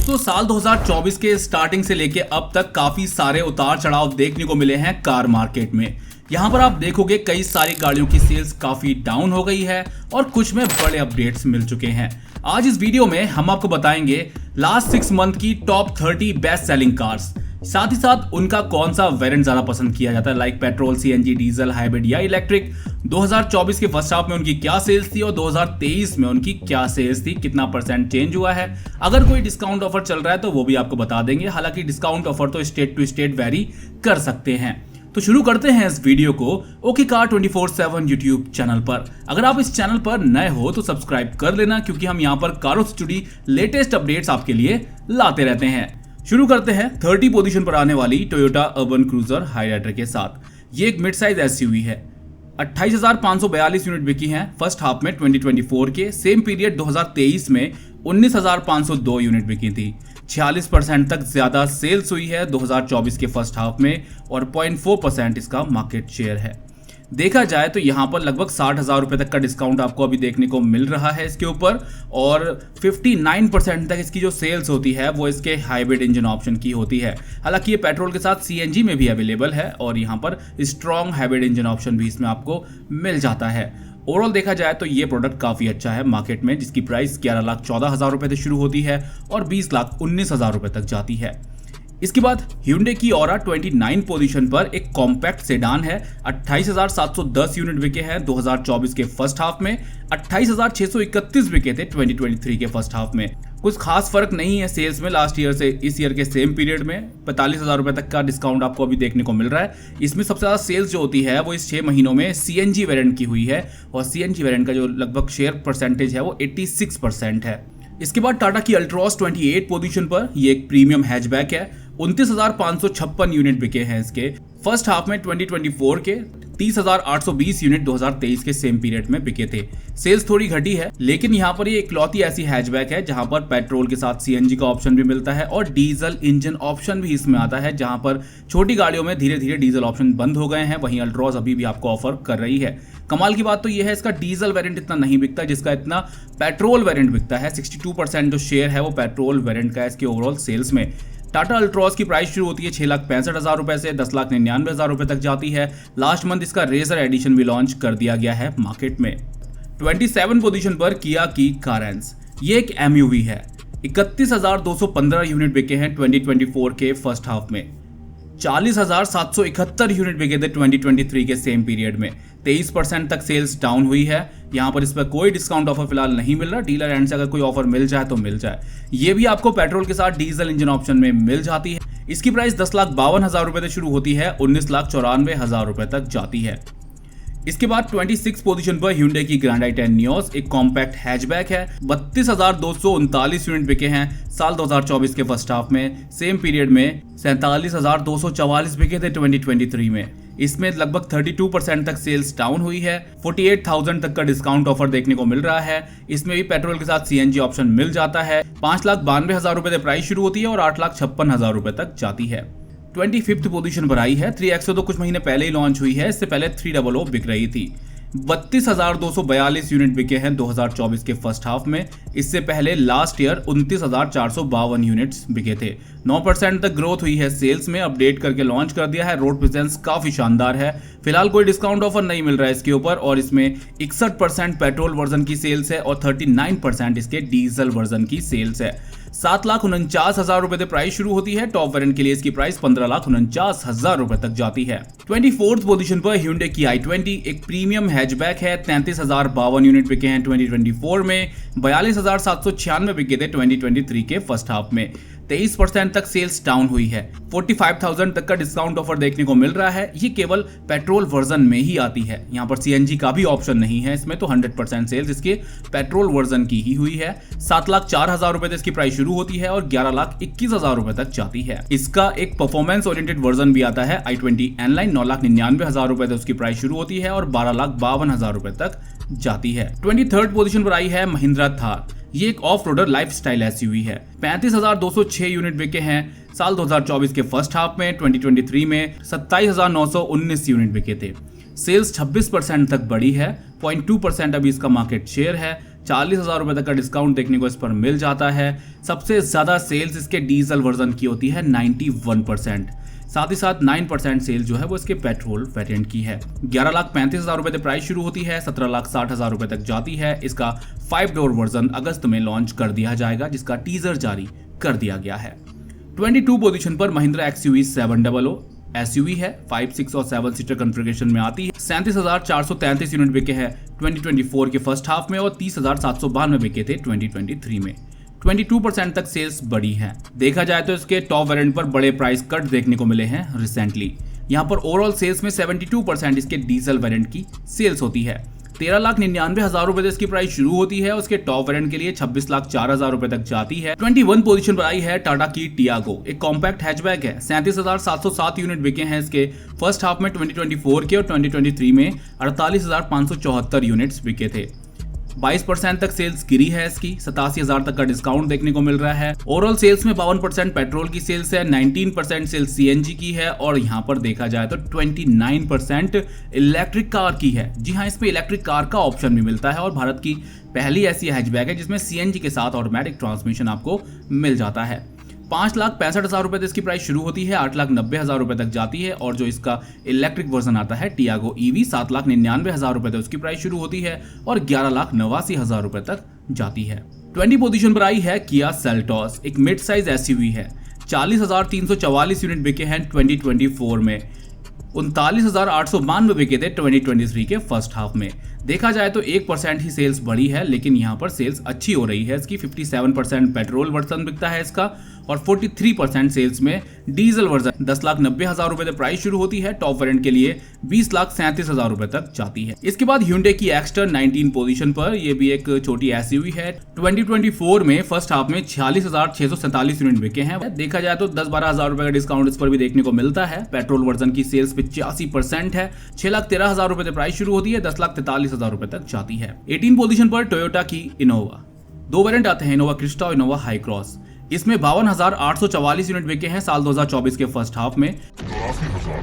दोस्तों साल 2024 के स्टार्टिंग से लेके अब तक काफी सारे उतार चढ़ाव देखने को मिले हैं कार मार्केट में। यहाँ पर आप देखोगे कई सारी गाड़ियों की सेल्स काफी डाउन हो गई है और कुछ में बड़े अपडेट्स मिल चुके हैं। आज इस वीडियो में हम आपको बताएंगे लास्ट 6 मंथ की टॉप 30 बेस्ट सेलिंग कार्स, साथ ही साथ उनका कौन सा वेरिएंट ज्यादा पसंद किया जाता है, like petrol, CNG, diesel, hybrid या इलेक्ट्रिक। 2024 के फर्स्ट हाफ में उनकी क्या सेल्स थी और 2023 में उनकी क्या सेल्स थी, कितना परसेंट चेंज हुआ है। अगर कोई डिस्काउंट ऑफर चल रहा है तो वो भी आपको बता देंगे। हालांकि डिस्काउंट ऑफर तो स्टेट टू स्टेट वेरी कर सकते हैं। तो शुरू करते हैं इस वीडियो को ओके कार 24/7 यूट्यूब चैनल पर। अगर आप इस चैनल पर नए हो तो सब्सक्राइब कर लेना, क्योंकि हम यहाँ पर कारों से जुड़ी लेटेस्ट अपडेट्स आपके लिए लाते रहते हैं। शुरू करते हैं 30 पोजीशन पर आने वाली टोयोटा अर्बन क्रूजर हाईराइडर के साथ। ये एक मिड साइज एसयूवी है। 28,542 यूनिट बिकी हैं फर्स्ट हाफ में 2024 के। सेम पीरियड 2023 में 19,502 यूनिट बिकी थी। 46% तक ज्यादा सेल्स हुई है 2024 के फर्स्ट हाफ में और 0.4% इसका मार्केट शेयर है। देखा जाए तो यहाँ पर लगभग 60,000 रुपए तक का डिस्काउंट आपको अभी देखने को मिल रहा है इसके ऊपर, और 59% तक इसकी जो सेल्स होती है वो इसके हाइब्रिड इंजन ऑप्शन की होती है। हालांकि ये पेट्रोल के साथ सीएनजी में भी अवेलेबल है और यहाँ पर स्ट्रॉन्ग हाइब्रिड इंजन ऑप्शन भी इसमें आपको मिल जाता है। ओवरऑल देखा जाए तो ये प्रोडक्ट काफी अच्छा है मार्केट में, जिसकी प्राइस 11,14,000 रुपए से शुरू होती है और 20,19,000 रुपए तक जाती है। इसके बाद Hyundai की Aura 29 पोजीशन पर एक कॉम्पैक्ट सेडान है। 28,710 यूनिट बिके हैं 2024 के फर्स्ट हाफ में। 28,631 बिके थे 2023 के फर्स्ट हाफ में। कुछ खास फर्क नहीं है सेल्स में लास्ट ईयर से इस ईयर के सेम पीरियड में। 45,000 रुपए तक का डिस्काउंट आपको अभी देखने को मिल रहा है। इसमें सबसे ज्यादा सेल्स जो होती है वो इस 6 महीनों में सीएनजी वेरिएंट की हुई है, और सीएनजी वेरिएंट का जो लगभग शेयर परसेंटेज है वो 86% है। इसके बाद टाटा की अल्ट्रॉस 28 पोजीशन पर। ये एक प्रीमियम हैचबैक है। 29,556 यूनिट बिके हैं इसके फर्स्ट हाफ में 2024 के। 30,820 यूनिट 2023 के सेम पीरियड में बिके थे। सेल्स थोड़ी घटी है, लेकिन यहाँ पर ये इकलौती ऐसी हैचबैक है जहाँ पर पेट्रोल के साथ सीएनजी का ऑप्शन भी मिलता है और डीजल इंजन ऑप्शन भी इसमें आता है, जहाँ पर छोटी गाड़ियों में धीरे धीरे डीजल ऑप्शन बंद हो गए हैं। वहीं अल्ट्रॉस अभी भी आपको ऑफर कर रही है। कमाल की बात तो यह है इसका डीजल वेरिएंट इतना नहीं बिकता जिसका इतना पेट्रोल वेरिएंट बिकता है। 62% जो शेयर है वो पेट्रोल वेरिएंट का है इसके ओवरऑल सेल्स में। टाटा अल्ट्रॉस की प्राइस शुरू होती है 6,65,000 रुपए से 10,99,000 रुपए तक जाती है। लास्ट मंथ इसका रेजर एडिशन भी लॉन्च कर दिया गया है मार्केट में। 27 पोजीशन पर किया की कारेंस। ये एक एमयूवी है। 31,215 यूनिट बिके हैं 2024 के फर्स्ट हाफ में। 40,771 यूनिट बिके थे 2023 के सेम पीरियड में। 23% तक सेल्स डाउन हुई है। यहाँ पर इस पर कोई डिस्काउंट ऑफर फिलहाल नहीं मिल रहा। डीलर एंड से अगर कोई ऑफर मिल जाए तो मिल जाए। ये भी आपको पेट्रोल के साथ डीजल इंजन ऑप्शन में मिल जाती है। इसकी प्राइस 10,52,000 रुपए से शुरू होती है, 19,94,000 रुपए तक जाती है। इसके बाद 26 पोजीशन पर Hyundai की Grand i10 Nios एक कॉम्पैक्ट हैचबैक है। 32,239 यूनिट बिके हैं साल 2024 के फर्स्ट हाफ में। सेम पीरियड में 47,244 बिके थे 2023 में। इसमें लगभग 32% तक सेल्स डाउन हुई है। 48,000 तक का डिस्काउंट ऑफर देखने को मिल रहा है। इसमें भी पेट्रोल के साथ सीएनजी ऑप्शन मिल जाता है। 5,92,000 रुपए से प्राइस शुरू होती है और 8,56,000 रुपए तक जाती है। 25th पोजीशन पर आई है। 3XO तो कुछ महीने पहले ही लॉन्च हुई है, इससे पहले 300 बिक रही थी। 32,242 यूनिट बिके हैं 2024 के फर्स्ट हाफ में। इससे पहले लास्ट ईयर 29,452 यूनिट्स बिके थे। 9% तक ग्रोथ हुई है सेल्स में। अपडेट करके लॉन्च कर दिया है। रोड प्रेजेंस काफी शानदार है। फिलहाल कोई डिस्काउंट ऑफर नहीं मिल रहा है इसके ऊपर, और इसमें 61% पेट्रोल वर्जन की सेल्स है और 39% इसके डीजल वर्जन की सेल्स है। 7,49,000 रुपए से प्राइस शुरू होती है। टॉप वेरिएंट के लिए इसकी प्राइस 15,49,000 रुपए तक जाती है। 24th पोजीशन पर Hyundai की i20 एक प्रीमियम हैचबैक है। 33,052 यूनिट बिके हैं 2024 में। 42,796 बिके थे 2023 के फर्स्ट हाफ में। 23% तक सेल्स डाउन हुई है। 45,000 तक का डिस्काउंट ऑफर देखने को मिल रहा है। ये केवल पेट्रोल वर्जन में ही आती है। यहाँ पर सीएनजी का भी ऑप्शन नहीं है इसमें, तो 100% सेल्स इसके पेट्रोल वर्जन की ही हुई है। 7,04,000 रुपए से इसकी प्राइस शुरू होती है और 11,21,000 रुपए तक जाती है। इसका एक परफॉर्मेंस ओरिएंटेड वर्जन भी आता है i20 N-Line। 9,99,000 रुपए से उसकी प्राइस शुरू होती है और 12,52,000 रुपए तक जाती है। 23rd पोजीशन पर आई है महिंद्रा थार। ये एक ऑफ रोडर लाइफस्टाइल एसयूवी है। 35,206 यूनिट बिके हैं साल 2024 के फर्स्ट हाफ में। 2023 में 27,919 यूनिट बिके थे। सेल्स 26% तक बढ़ी है। 0.2% अभी इसका मार्केट शेयर है। 40,000 रुपए तक का डिस्काउंट देखने को इस पर मिल जाता है। सबसे ज्यादा सेल्स इसके डीजल वर्जन की होती है 91%। साथ ही साथ 9% सेल जो है वो इसके पेट्रोल वेरिएंट की है। 11,35,000 रुपए से प्राइस शुरू होती है, 17,60,000 रुपए तक जाती है। इसका 5 डोर वर्जन अगस्त में लॉन्च कर दिया जाएगा, जिसका टीजर जारी कर दिया गया है। 22 पोजीशन पर महिंद्रा XUV 700 SUV है, 5, 6 और 7 सीटर कॉन्फ़िगरेशन में आती है। 37,433 यूनिट बिके हैं 2024 के फर्स्ट हाफ में और 30,792 बिके थे 2023 में। 22% तक सेल्स बढ़ी हैं। देखा जाए तो इसके टॉप वेरिएंट पर बड़े प्राइस कट देखने को मिले हैं रिसेंटली। यहाँ पर ओवरऑल सेल्स में 72% इसके डीजल वेरिएंट की सेल्स होती है। 13,99,000 रुपए से इसकी प्राइस शुरू होती है। उसके टॉप वेरिएंट के लिए 26,04,000 रुपए तक जाती है। 21 पोजीशन पर आई है टाटा की टियागो, एक कॉम्पैक्ट हैचबैक है। 37,707 यूनिट बिके हैं इसके फर्स्ट हाफ में 2024 के और 2023 में 48,574 यूनिट्स बिके थे। 22% तक सेल्स गिरी है इसकी, 87,000 तक का डिस्काउंट देखने को मिल रहा है। ओवरऑल सेल्स में 52% पेट्रोल की सेल्स है, 19% सेल्स CNG की है और यहाँ पर देखा जाए तो 29% इलेक्ट्रिक कार की है। जी हाँ, इसमें इलेक्ट्रिक कार का ऑप्शन भी मिलता है और भारत की पहली ऐसी हैचबैक है जिसमें CNG के साथ ऑटोमेटिक ट्रांसमिशन आपको मिल जाता है। 5,65,000 रुपए से इसकी प्राइस शुरू होती है, 8,90,000 रुपए तक जाती है और जो इसका इलेक्ट्रिक वर्जन आता है टियागो EV 7,99,000 रुपए तक उसकी प्राइस शुरू होती है और 11,89,000 रुपए तक जाती है। 20 पोजीशन पर आई है किया सेल्टॉस, एक मिड साइज SUV है। 40,344 यूनिट बिके हैं 2024 में, 39,892 बिके थे 2023 के फर्स्ट हाफ में। देखा जाए तो 1% ही सेल्स बढ़ी है, लेकिन यहाँ पर सेल्स अच्छी हो रही है इसकी। 57% पेट्रोल वर्जन बिकता है इसका और 43% सेल्स में डीजल वर्जन। 10,90,000 रुपए से प्राइस शुरू होती है, टॉप वेरिएंट के लिए 20,37,000 रुपए तक जाती है। इसके बाद Hyundai की एक्स्टर 19 पोजीशन पर, यह भी एक छोटी SUV है। 2024 में फर्स्ट हाफ में 46,647 यूनिट बिके हैं। देखा जाए तो 10-12,000 रुपए का डिस्काउंट इस पर भी देखने को मिलता है। पेट्रोल वर्जन की सेल्स 85% है। 6,13,000 रुपए से प्राइस शुरू होती है, 10,43,000 रुपए तक जाती है। 18 पोजीशन पर टोयोटा की इनोवा, दो वेरिएंट आते हैं, इनोवा क्रिस्टा और इनोवा हाई क्रॉस। इसमें 52,844 यूनिट बिके हैं साल 2024 के फर्स्ट हाफ में,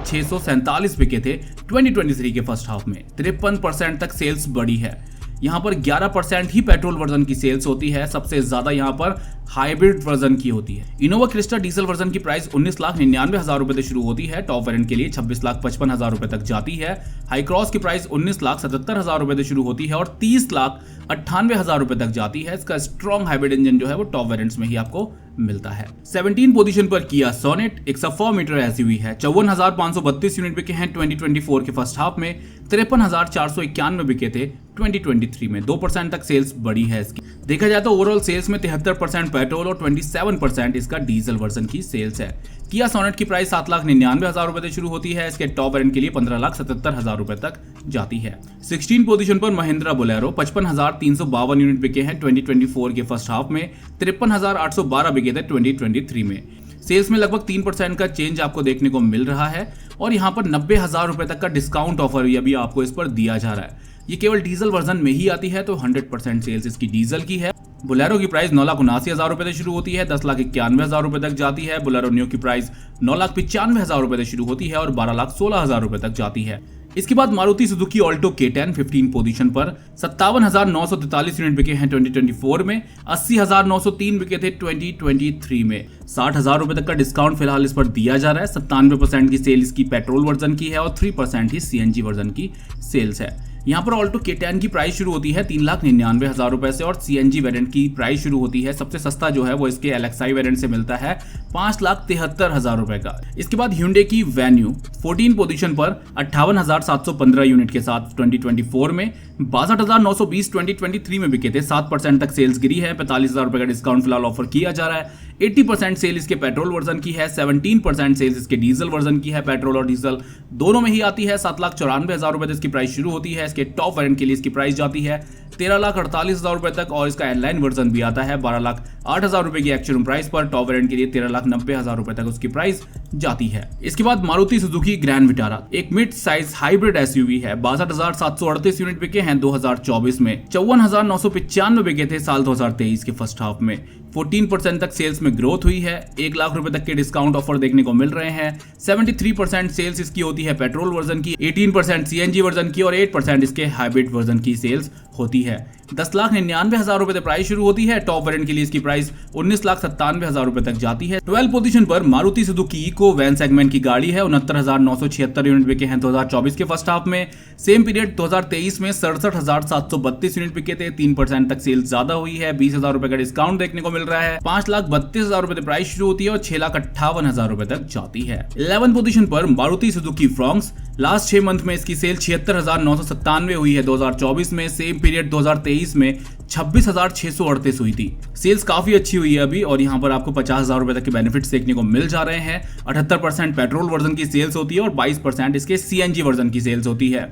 647 बिके थे 2023 के फर्स्ट हाफ में। 53% तक सेल्स बढ़ी है। यहाँ पर 11% ही पेट्रोल वर्जन की सेल्स होती है, सबसे ज्यादा यहाँ पर हाइब्रिड वर्जन की होती है। इनोवा क्रिस्टा डीजल वर्जन की प्राइस 19,99,000 रुपए से शुरू होती है, टॉप वेरिएंट के लिए 26,55,000 रुपए तक जाती है। हाई क्रॉस की प्राइस 19,77,000 रुपए से शुरू होती है और 30,98,000 रुपए तक जाती है। इसका स्ट्रॉन्ग हाइब्रिड इंजन जो है वो टॉप वेरिएंट्स में ही आपको मिलता है। 17 पोजीशन पर किया सोनेट, एक सब 4 मीटर SUV है। 54,532 यूनिट बिके हैं 2024 के फर्स्ट हाफ में, 53,491 बिके थे 2023 में। 2% तक सेल्स बढ़ी है इसकी। देखा जाए तो ओवरऑल सेल्स में 73% पेट्रोल और 27% इसका डीजल वर्जन की सेल्स है। किया सोनेट की प्राइस 7,99,000 रुपए से शुरू होती है। इसके टॉप वेरिएंट के लिए 15,77,000 रुपए तक जाती है। 16 पोजीशन पर महिंद्रा बोलेरो, 55,352 यूनिट बिके हैं 2024 के फर्स्ट हाफ में, 53,812 बिके थे 2023 में। सेल्स में लगभग 3% का चेंज आपको देखने को मिल रहा है और यहाँ पर 90,000 रुपए तक का डिस्काउंट ऑफर अभी आपको इस पर दिया जा रहा है। ये केवल डीजल वर्जन में ही आती है, तो 100% सेल्स इसकी डीजल की है। बोलेरो की प्राइस 9,79,000 रुपए से शुरू होती है, 10,91,000 रुपए तक जाती है। बोलेरो न्यू की प्राइस 9,95,000 रुपए से शुरू होती है और 12,16,000 रुपए तक जाती है। इसके बाद Maruti Suzuki Alto K10 15 position पर, 57,943 यूनिट बिके हैं 2024 में, 80,903 बिके थे 2023 में। 60,000 रुपए तक का डिस्काउंट फिलहाल इस पर दिया जा रहा है। 97% की सेल इसकी पेट्रोल वर्जन की है और 3% ही CNG वर्जन की सेल्स है। यहाँ पर ऑल्टो K10 की प्राइस शुरू होती है 3,99,000 रुपए से और CNG वेरिएंट की प्राइस शुरू होती है, सबसे सस्ता जो है वो इसके LXI वेरिएंट से मिलता है, 5,73,000 रुपए का। इसके बाद Hyundai की वेन्यू 14 पोजीशन पर 58,715 यूनिट के साथ 2024 में, 62,920 2023 में बिके थे। 7% तक सेल्स गिरी है। 45,000 रुपए का डिस्काउंट फिलहाल ऑफर किया जा रहा है। 80% सेल इसके पेट्रोल वर्जन की है, 17% सेल्स इसके डीजल वर्जन की है। पेट्रोल और डीजल दोनों में ही आती है। 7,94,000 रुपए इसकी प्राइस शुरू होती है। इसके टॉप वेरिएंट के लिए इसकी प्राइस जाती है 13,48,000 रुपए तक और इसका एयरलाइन वर्जन भी आता है 12,08,000 रुपए की एक्चुअल प्राइस पर। टॉप वेरिएंट के लिए 13,90,000 रुपए तक उसकी प्राइस जाती है। इसके बाद मारुति सुजुकी ग्रैंड विटारा, एक मिड साइज हाइब्रिड SUV है। 62,738 यूनिट बिके हैं 2024 में, 54,995 बिके थे साल 2023 के फर्स्ट हाफ में। 14% तक सेल्स में ग्रोथ हुई है। 1 लाख रुपए तक के डिस्काउंट ऑफर देखने को मिल रहे हैं। 73% सेल्स इसकी होती है पेट्रोल वर्जन की, 18% CNG वर्जन की और 8% इसके हाइब्रिड वर्जन की सेल्स होती है। 10,99,000 रुपए से प्राइस शुरू होती है। टॉप वेरिएंट के लिए इसकी प्राइस 19,97,000 रुपए तक जाती है। 12 पोजीशन पर Maruti Suzuki Eeco van segment की गाड़ी है। 69,976 यूनिट बिके हैं 2024 के फर्स्ट हाफ में। सेम पीरियड 2023 में 67,732 यूनिट बिके थे। 3% तक सेल्स ज्यादा हुई है। 20,000 रुपए का डिस्काउंट देखने को मिल रहा है। 5,32,000 रुपए से प्राइस शुरू होती है और 6,58,000 रुपए तक जाती है। 11 पोजीशन पर Maruti Suzuki Fronx. Last 6 month में इसकी सेल 76,997 हुई है 2024 में। सेम पीरियड 2023 में 26,638 हुई थी। सेल्स काफी अच्छी हुई है अभी और यहाँ पर आपको 50,000 रुपए तक के बेनिफिट्स देखने को मिल जा रहे हैं। 78% पेट्रोल वर्जन की सेल्स होती है और 22% इसके सीएनजी वर्जन की सेल्स होती है।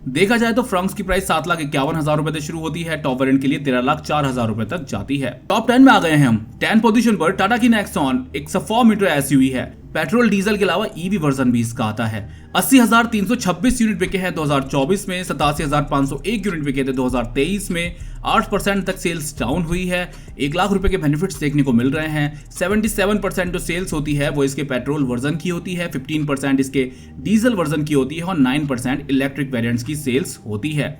देखा जाए तो फ्रॉन्क्स की प्राइस 7,51,000 रुपए से शुरू होती है। टॉप वेरिएंट के लिए 13,04,000 रुपए तक जाती है। टॉप 10 में आ गए हैं हम। 10 पोजीशन पर टाटा की नेक्सॉन एक 4 मीटर एसयूवी है। पेट्रोल डीजल के अलावा ईवी वर्जन भी इसका आता है। 80,326 यूनिट बिके हैं 2024 में। 87,501 यूनिट बिके थे 2023 में। 8% तक सेल्स डाउन हुई है। 1 लाख रुपए के बेनिफिट्स देखने को मिल रहे हैं। 77% जो सेल्स होती है वो इसके पेट्रोल वर्जन की होती है। 15% इसके डीजल वर्जन की होती है और 9% इलेक्ट्रिक वेरिएंट्स की सेल्स होती है।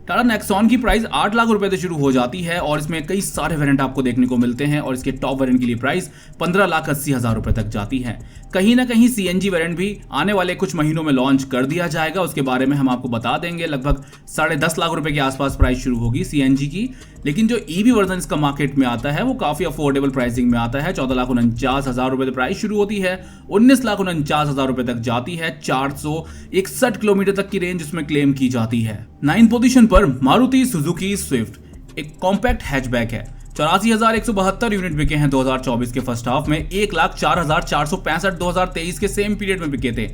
टाटा नेक्सॉन की प्राइस 8 लाख रुपए से शुरू हो जाती है और इसमें कई सारे वेरिएंट आपको देखने को मिलते हैं और इसके टॉप वेरिएंट के लिए प्राइस 15,80,000 रुपए तक जाती है। कहीं ना कहीं सीएनजी वेरिएंट भी आने वाले कुछ महीनों में लॉन्च कर दिया जाएगा, उसके बारे में हम आपको बता देंगे। लगभग 10.5 लाख रुपए के आसपास प्राइस शुरू होगी सीएनजी की। लेकिन जो ईवी वर्जन इसका मार्केट में आता है वो काफी अफोर्डेबल प्राइसिंग में आता है। 14,49,000 रुपए से प्राइस शुरू होती है। 19,49,000 रुपए तक जाती है। 461 किलोमीटर तक की रेंज इसमें क्लेम की जाती है। 9 पोजीशन पर मारुति सुजुकी स्विफ्ट एक कॉम्पैक्ट हैचबैक है। 84,172 यूनिट बिके हैं 2024 के फर्स्ट हाफ में। 1,04,465 2023 के सेम पीरियड में बिके थे।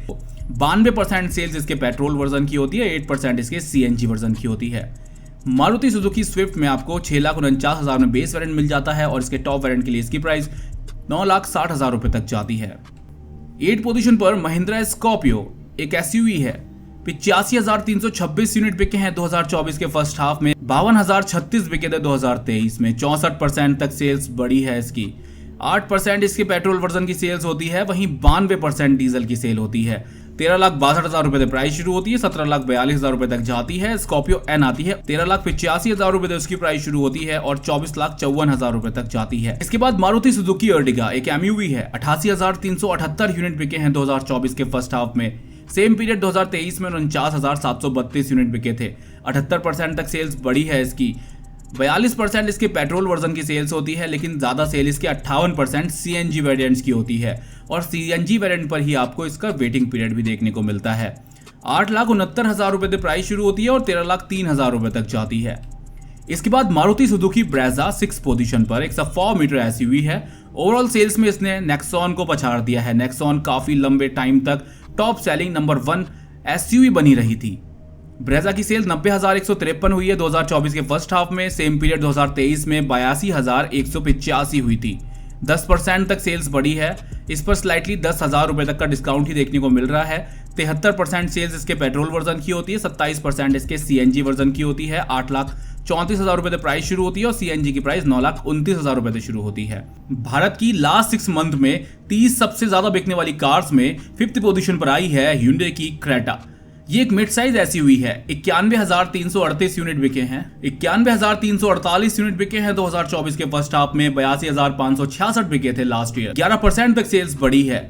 92% सेल्स इसके पेट्रोल वर्जन की होती है। 8% इसके सीएनजी वर्जन की होती है। मारुति सुजुकी स्विफ्ट में आपको 6,49,000 में बेस वेरिएंट मिल जाता है और इसके टॉप वेरिएंट के लिए इसकी प्राइस 9,60,000 रुपए तक जाती है। 8 पोजीशन पर महिंद्रा स्कॉर्पियो एक एसयूवी है। 85,326 यूनिट बिके हैं 2024 के फर्स्ट हाफ में। 52,036 बिके थे 2023 में। 64% तक सेल्स बढ़ी है इसकी। 8% इसके पेट्रोल वर्जन की सेल्स होती है, वहीं 92% डीजल की सेल होती है। 13,62,000 रुपए से प्राइस शुरू होती है। 17,42,000 रुपए तक जाती है। स्कॉर्पियो एन आती है। 13,85,000 रुपए से उसकी प्राइस शुरू होती है और 24,54,000 रुपए तक जाती है। इसके बाद मारुति सुजुकी अर्टिगा एक एमयूवी है। 88,378 यूनिट बिके हैं 2024 के फर्स्ट हाफ में। सेम पीरियड 2023 में 49,732 यूनिट बिके थे। 78% तक सेल्स बढ़ी है इसकी। 42% इसके पेट्रोल वर्जन की सेल्स होती है, लेकिन ज्यादा सेल इसके 58% सीएनजी वेरिएंट्स की होती है और सीएनजी वेरिएंट पर ही आपको इसका वेटिंग पीरियड भी देखने को मिलता है। 8,69,000 रुपए से प्राइस शुरू होती है और 13,03,000 रुपए तक जाती है। इसके बाद मारुति सुजुकी ब्रेजा 6 पोजीशन पर एक 4 मीटर एसयूवी है। ओवरऑल सेल्स में इसने नेक्सॉन को पछाड़ दिया है। नेक्सॉन काफी लंबे टाइम तक टॉप सेलिंग नंबर 1 एसयूवी बनी रही थी। ब्रेजा की सेल 90,153 हुई है 2024 के फर्स्ट हाफ में। सेम पीरियड 2023 में 82,185 हुई थी। 10% तक सेल्स बढ़ी है। इस पर स्लाइटली 10,000 रुपए तक का डिस्काउंट ही देखने को मिल रहा है। 73% सेल्स इसके पेट्रोल वर्जन की होती है। 27% इसके सीएनजी वर्जन की होती है। 8,34,000 रुपए से प्राइस शुरू होती है और सीएनजी की प्राइस 9,29,000 रुपए से शुरू होती है। भारत की लास्ट 6 मंथ में 30 सबसे ज्यादा बिकने वाली कार्स में 5th पोजीशन पर आई है Hyundai की क्रेटा। ये एक मिड साइज एसयूवी है। 91,338 यूनिट बिके हैं। 91,348 यूनिट बिके हैं 2024 के फर्स्ट हाफ में। 82,566 बिके थे लास्ट ईयर। 11% तक सेल्स बढ़ी है।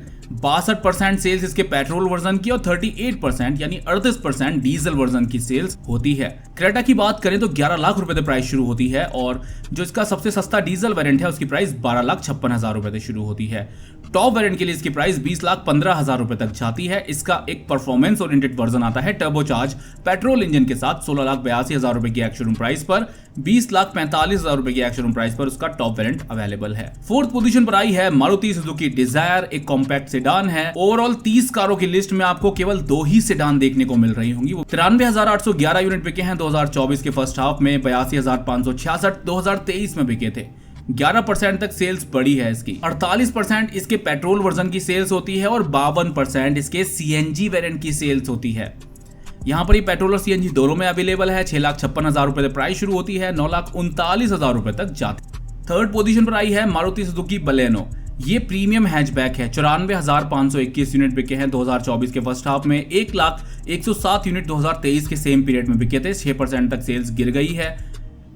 62% सेल्स इसके पेट्रोल वर्जन की और 38% यानी 38% डीजल वर्जन की सेल्स होती है। क्रेटा की बात करें तो 11 लाख रुपए से प्राइस शुरू होती है और जो इसका सबसे सस्ता डीजल वेरिएंट है उसकी प्राइस 12,56,000 रुपए से शुरू होती है। टॉप वेरिएंट के लिए इसकी प्राइस 20,15,000 रुपए तक जाती है। इसका एक परफॉर्मेंस ओरिएंटेड वर्जन आता है टर्बोचार्ज पेट्रोल इंजन के साथ। 16,82,000 रुपए की एक्स शोरूम प्राइस पर, 20,45,000 रुपए की एक्स शोरूम प्राइस पर उसका टॉप वेरिएंट अवेलेबल है। 4th पोजीशन पर आई है मारुति सुजुकी डिजायर एक कॉम्पैक्ट सेडान है। ओवरऑल 30 कारों की लिस्ट में आपको केवल 2 ही सेडान देखने को मिल रही होंगी। 93,811 यूनिट बिके हैं 2024 के फर्स्ट हाफ में। 82,566 2023 में बिके थे। 11% तक सेल्स बढ़ी है इसकी। 48% इसके पेट्रोल वर्जन की सेल्स होती है और 52% इसके सीएनजी वेरिएंट की सेल्स होती है। यहाँ पर ये पेट्रोल और सीएनजी दोनों में अवेलेबल है। 6,56,000 रुपए से प्राइस शुरू होती है। 9,39,000 रुपए तक जाती है। 3rd पोजीशन पर आई है मारुति सुजुकी बलेनो। ये प्रीमियम हैचबैक है। 94,521 यूनिट बिके हैं 2024 के फर्स्ट हाफ में। 1,01,07 यूनिट 2023 के सेम पीरियड में बिके थे। 6% तक सेल्स गिर गई है।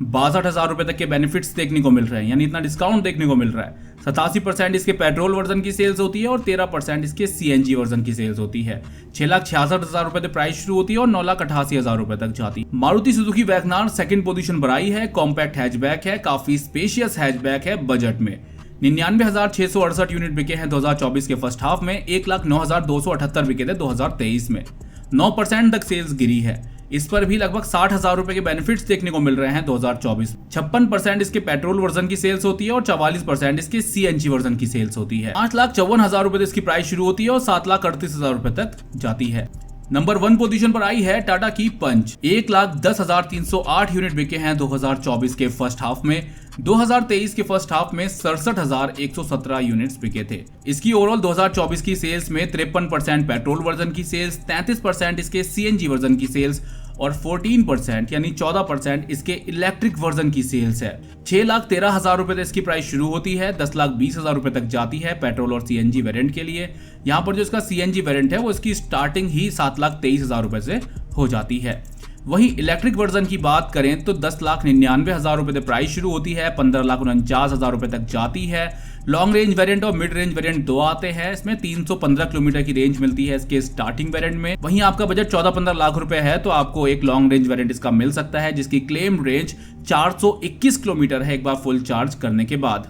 62,000 रुपए तक के बेनिफिट्स देखने को मिल रहे हैं, यानी इतना डिस्काउंट देखने को मिल रहा है। 87% इसके पेट्रोल वर्जन की सेल्स होती है और 13% इसके CNG वर्जन की सेल्स होती है। 6,66,000 रुपए से प्राइस शुरू होती है और 9,88,000 रुपए तक जाती है। Maruti Suzuki WagonR second position पर आई है। कॉम्पैक्ट हैचबैक है, काफी स्पेशियस हैचबैक है बजट में। 99,668 यूनिट बिके हैं 2024 के फर्स्ट हाफ में। 1,09,278 बिके थे 2023 में। 9% तक सेल्स गिरी है। इस पर भी लगभग 60,000 रुपए के बेनिफिट्स देखने को मिल रहे हैं 2024। 56% इसके पेट्रोल वर्जन की सेल्स होती है और 44% इसके CNG वर्जन की सेल्स होती है। 8,54,000 रुपए इसकी प्राइस शुरू होती है और 7,38,000 रुपए तक जाती है। नंबर 1 पोजीशन पर आई है टाटा की पंच। 1,10,308 यूनिट बिके हैं 2024 के फर्स्ट हाफ में। 2023 के फर्स्ट हाफ में 67,117 यूनिट्स बिके थे। इसकी ओवरऑल 2024 की सेल्स में 53% पेट्रोल वर्जन की सेल्स, 33% इसके CNG वर्जन की सेल्स और 14% यानी 14% इसके इलेक्ट्रिक वर्जन की सेल्स है। 6,13,000 रुपए से इसकी प्राइस शुरू होती है, 10,20,000 रुपए तक जाती है पेट्रोल और CNG वेरिएंट के लिए। यहाँ पर जो इसका CNG वेरिएंट है वो इसकी स्टार्टिंग ही 7,23,000 रुपए से हो जाती है। वहीं इलेक्ट्रिक वर्जन की बात करें तो 10,99,000 रुपए से प्राइस शुरू होती है, 15,49,000 रुपए तक जाती है। लॉन्ग रेंज वेरिएंट और मिड रेंज वेरिएंट दो आते हैं। इसमें 315 किलोमीटर की रेंज मिलती है इसके स्टार्टिंग वेरिएंट में। वहीं आपका बजट 14-15 लाख रुपए है तो आपको एक लॉन्ग रेंज वेरिएंट इसका मिल सकता है, जिसकी क्लेम रेंज 421 किलोमीटर है एक बार फुल चार्ज करने के बाद।